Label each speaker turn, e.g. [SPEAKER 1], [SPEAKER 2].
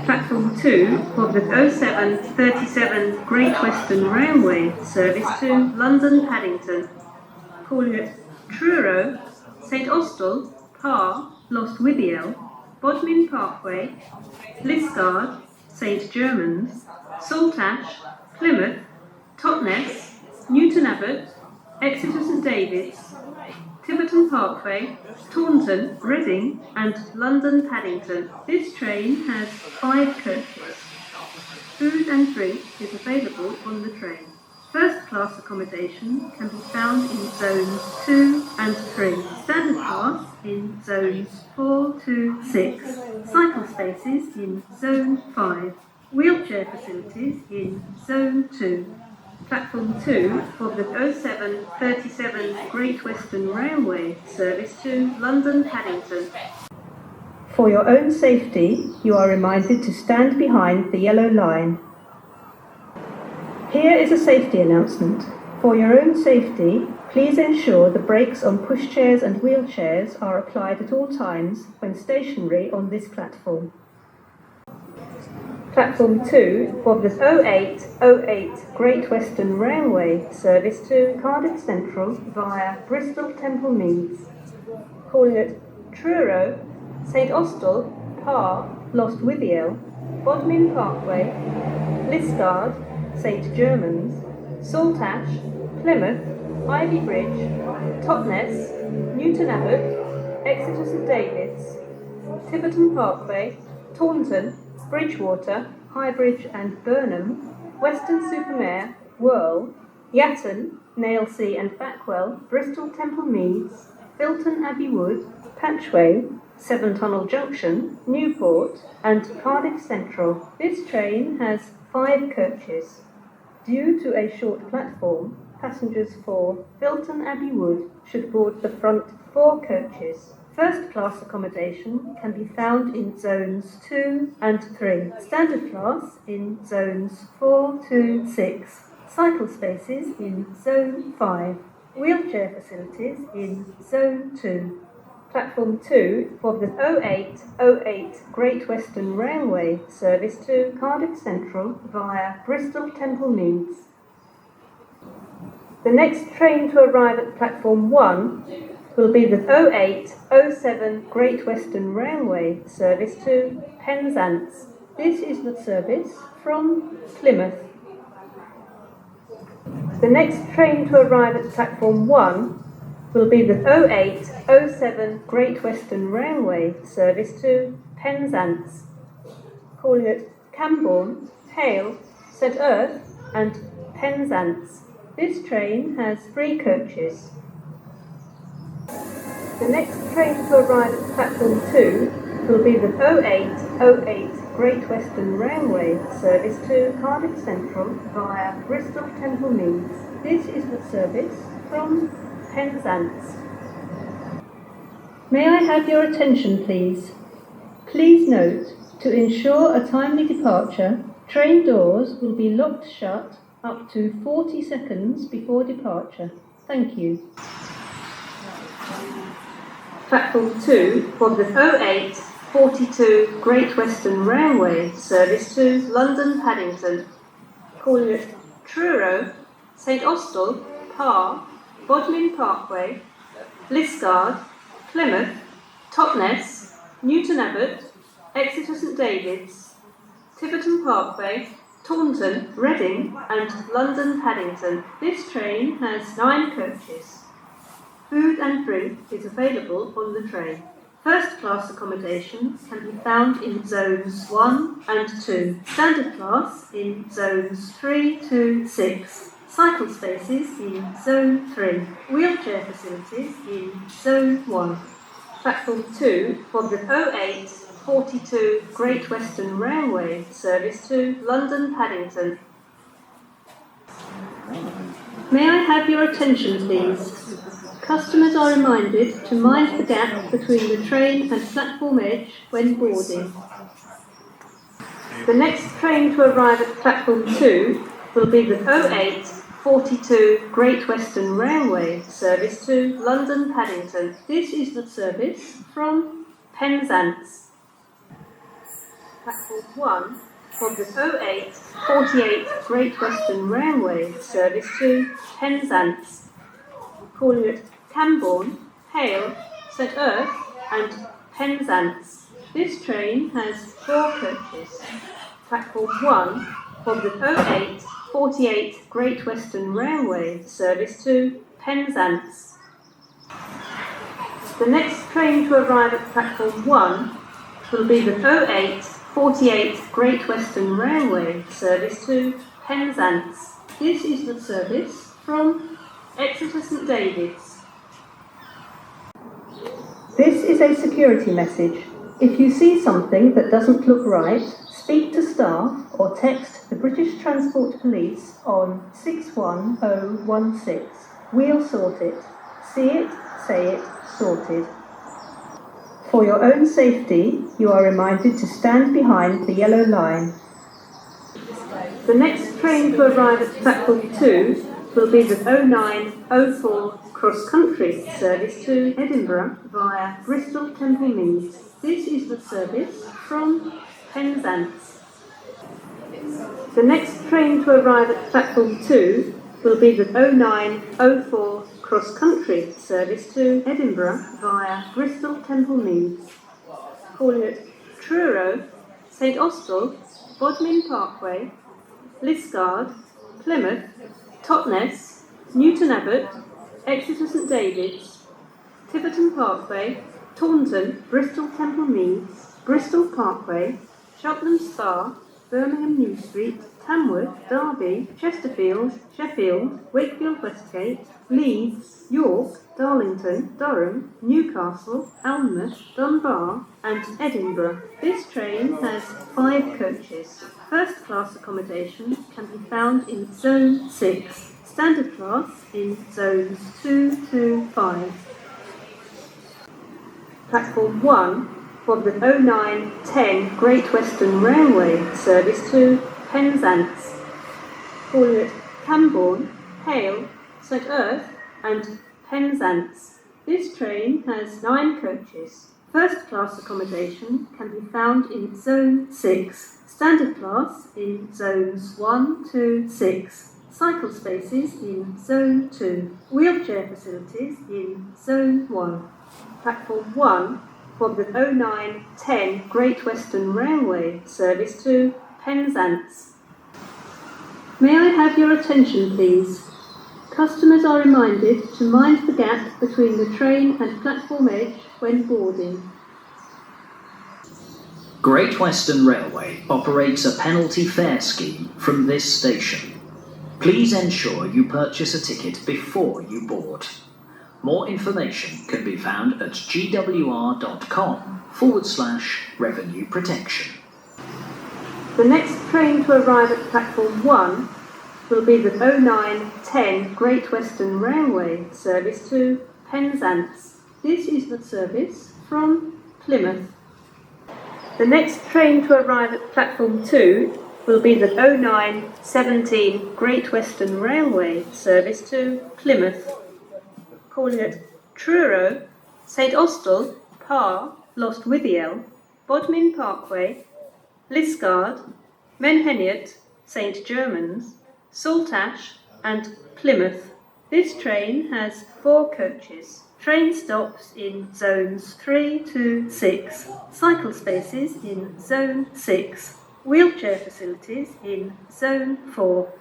[SPEAKER 1] Platform 2 of the 0737 Great Western Railway service to London Paddington, calling at Truro, St Austell, Parr, Lostwithiel, Bodmin Parkway, Liscard, St Germans, Saltash, Plymouth, Totnes, Newton Abbot, Exeter St David's, Tiverton Parkway, Taunton, Reading and London Paddington. This train has 5 coaches. Food and drink is available on the train. First class accommodation can be found in zones 2 and 3. Standard class in zones 4 to 6. Cycle spaces in zone 5. Wheelchair facilities in zone 2. Platform 2 of the 0737 Great Western Railway service to London Paddington. For your own safety, you are reminded to stand behind the yellow line. Here is a safety announcement. For your own safety, please ensure the brakes on pushchairs and wheelchairs are applied at all times when stationary on this platform. Platform 2 of the 0808 Great Western Railway service to Cardiff Central via Bristol Temple Meads, calling at Truro, St Austell, Parr, Lostwithiel, Bodmin Parkway, Liscard, St Germans, Saltash, Plymouth, Ivy Bridge, Totnes, Newton Abbot, Exeter St David's, Tiverton Parkway, Taunton, Bridgewater, Highbridge and Burnham, Weston-super-Mare, Whirl, Yatton, Nailsea and Backwell, Bristol Temple Meads, Filton Abbey Wood, Patchway, Seven Tunnel Junction, Newport and Cardiff Central. This train has 5 coaches. Due to a short platform, passengers for Filton Abbey Wood should board the front 4 coaches. First class accommodation can be found in zones 2 and 3. Standard class in zones 4 to 6. Cycle spaces in zone 5. Wheelchair facilities in zone 2. Platform 2 of the 0808 Great Western Railway service to Cardiff Central via Bristol Temple Meads. The next train to arrive at platform 1 will be the 0807 Great Western Railway service to Penzance. This is the service from Plymouth. The next train to arrive at platform 1 will be the 0807 Great Western Railway service to Penzance, calling at Camborne, Hale, St Erth and Penzance. This train has 3 coaches. The next train to arrive at platform 2 will be the 0808 Great Western Railway service to Cardiff Central via Bristol Temple Meads. This is the service from Penzance. May I have your attention, please? Please note, to ensure a timely departure, train doors will be locked shut up to 40 seconds before departure. Thank you. Platform 2 of the 0842 Great Western Railway service to London Paddington, calling at Truro, St Austell, Parr, Bodmin Parkway, Liscard, Plymouth, Totnes, Newton Abbot, Exeter St David's, Tiverton Parkway, Taunton, Reading and London Paddington. This train has 9 coaches. Food and drink is available on the train. First class accommodation can be found in zones 1 and 2. Standard class in zones 3 to 6. Cycle spaces in zone 3. Wheelchair facilities in zone 1. Platform 2 of the 0842 Great Western Railway service to London Paddington. May I have your attention, please? Customers are reminded to mind the gap between the train and platform edge when boarding. The next train to arrive at platform 2 will be the 0842 Great Western Railway service to London Paddington. This is the service from Penzance. Platform 1 of the 0848 Great Western Railway service to Penzance, calling at Camborne, Hale, St Earth and Penzance. This train has 4 coaches. Platform 1 of the 0848 Great Western Railway service to Penzance. The next train to arrive at Platform 1 will be the 0848 Great Western Railway service to Penzance. This is the service from Exeter St David's. This is a security message. If you see something that doesn't look right, speak to staff or text the British Transport Police on 61016. We'll sort it. See it, say it, sorted. For your own safety, you are reminded to stand behind the yellow line. The next train to arrive at Platform 2 will be the 0904 cross-country service to Edinburgh via Bristol Temple Meads. This is the service from Penzance. The next train to arrive at Platform 2 will be the 0904 cross-country service to Edinburgh via Bristol Temple Meads, calling at Truro, St Austell, Bodmin Parkway, Liskeard, Plymouth, Totnes, Newton Abbot, Exeter St David's, Tiverton Parkway, Taunton, Bristol Temple Meads, Bristol Parkway, Cheltenham Spa, Birmingham New Street, Tamworth, Derby, Chesterfield, Sheffield, Wakefield Westgate, Leeds, York, Darlington, Durham, Newcastle, Alnmouth, Dunbar and Edinburgh. This train has 5 coaches. First class accommodation can be found in Zone 6, standard class in Zones 2 to 5. Platform 1 of the 0910 Great Western Railway service to Penzance, calling at Camborne, Hale, St Earth and Penzance. This train has 9 coaches. First class accommodation can be found in Zone 6, standard class in Zones 1 to 6, cycle spaces in Zone 2, wheelchair facilities in Zone 1. Platform 1 of the 0910 Great Western Railway service to Penzance. May I have your attention, please? Customers are reminded to mind the gap between the train and platform edge when boarding.
[SPEAKER 2] Great Western Railway operates a penalty fare scheme from this station. Please ensure you purchase a ticket before you board. More information can be found at gwr.com/revenue protection.
[SPEAKER 1] The next train to arrive at Platform 1 will be the 0910 Great Western Railway service to Penzance. This is the service from Plymouth. The next train to arrive at Platform 2 will be the 0917 Great Western Railway service to Plymouth, calling at Truro, St Austell, Parr, Lostwithiel, Bodmin Parkway, Liskeard, Menheniot, St Germans, Saltash and Plymouth. This train has 4 coaches. Train stops in Zones 3 to 6, cycle spaces in Zone 6, wheelchair facilities in Zone 4.